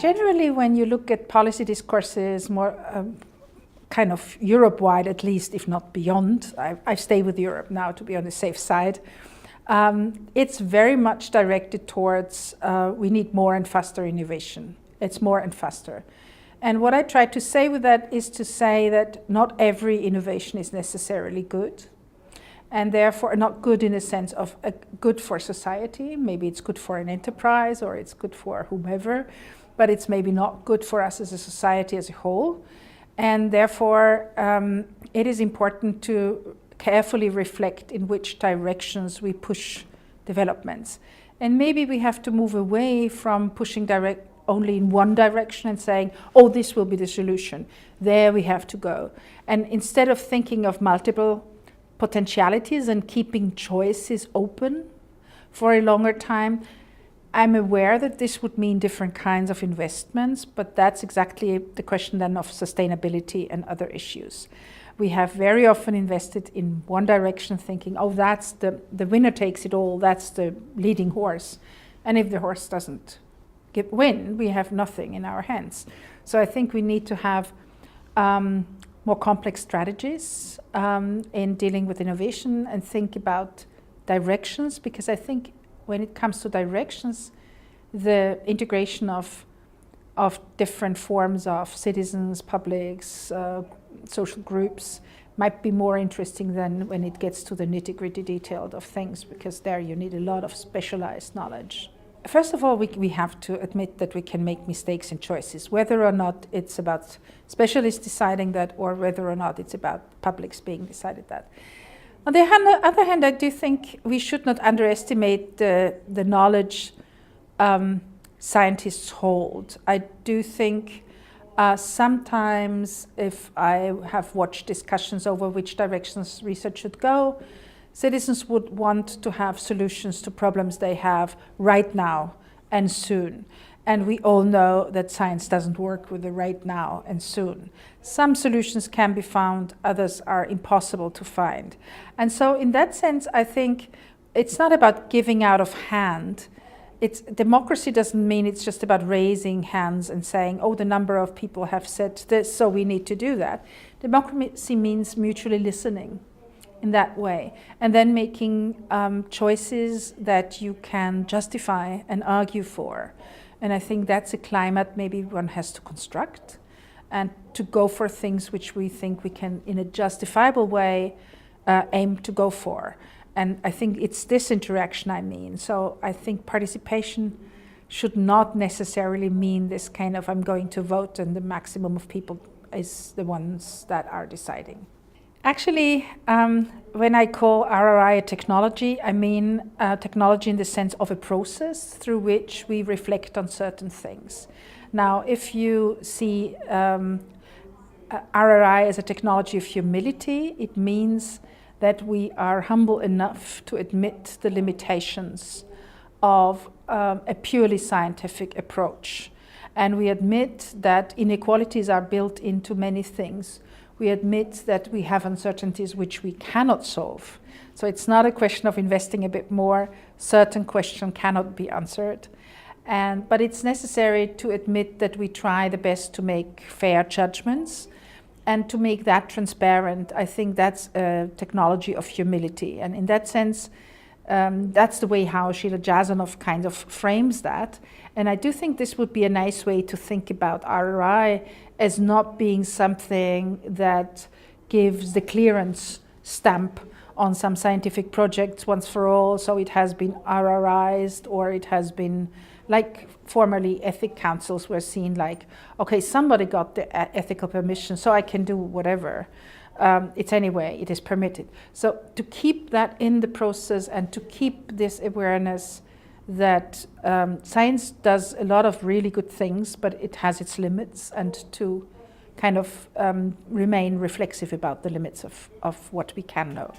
Generally, when you look at policy discourses, more kind of Europe-wide at least, if not beyond, I stay with Europe now to be on the safe side, it's very much directed towards we need more and faster innovation. It's more and faster. And what I try to say with that is to say that not every innovation is necessarily good, and therefore not good in the sense of good for society. Maybe it's good for an enterprise or it's good for whomever, but it's maybe not good for us as a society as a whole. And therefore, it is important to carefully reflect in which directions we push developments. And maybe we have to move away from pushing only in one direction and saying, oh, this will be the solution. There we have to go. And instead of thinking of multiple potentialities and keeping choices open for a longer time, I'm aware that this would mean different kinds of investments, but that's exactly the question then of sustainability and other issues. We have very often invested in one direction thinking, oh, that's the winner takes it all, that's the leading horse. And if the horse doesn't win, we have nothing in our hands. So I think we need to have more complex strategies in dealing with innovation and think about directions, because I think when it comes to directions, the integration of different forms of citizens, publics, social groups might be more interesting than when it gets to the nitty-gritty detail of things, because there you need a lot of specialized knowledge. First of all, we have to admit that we can make mistakes in choices, whether or not it's about specialists deciding that or whether or not it's about publics being decided that. On the other hand, I do think we should not underestimate the knowledge scientists hold. I do think sometimes if I have watched discussions over which directions research should go, citizens would want to have solutions to problems they have right now and soon. And we all know that science doesn't work with the right now and soon. Some solutions can be found, others are impossible to find. And so in that sense, I think it's not about giving out of hand. Democracy doesn't mean it's just about raising hands and saying, oh, the number of people have said this, so we need to do that. Democracy means mutually listening in that way, and then making choices that you can justify and argue for. And I think that's a climate maybe one has to construct and to go for things which we think we can, in a justifiable way, aim to go for. And I think it's this interaction I mean. So I think participation should not necessarily mean this kind of I'm going to vote and the maximum of people is the ones that are deciding. Actually, when I call RRI a technology, I mean technology in the sense of a process through which we reflect on certain things. Now, if you see RRI as a technology of humility, it means that we are humble enough to admit the limitations of a purely scientific approach. And we admit that inequalities are built into many things. We admit that we have uncertainties which we cannot solve. So it's not a question of investing a bit more. Certain questions cannot be answered. But it's necessary to admit that we try the best to make fair judgments and to make that transparent. I think that's a technology of humility. And in that sense, that's the way how Sheila Jasanoff kind of frames that. And I do think this would be a nice way to think about RRI as not being something that gives the clearance stamp on some scientific projects once for all, so it has been RRI'd, or it has been, like formerly ethic councils were seen like, okay, somebody got the ethical permission, so I can do whatever. It is permitted. So to keep that in the process and to keep this awareness that science does a lot of really good things, but it has its limits, and to kind of remain reflexive about the limits of what we can know.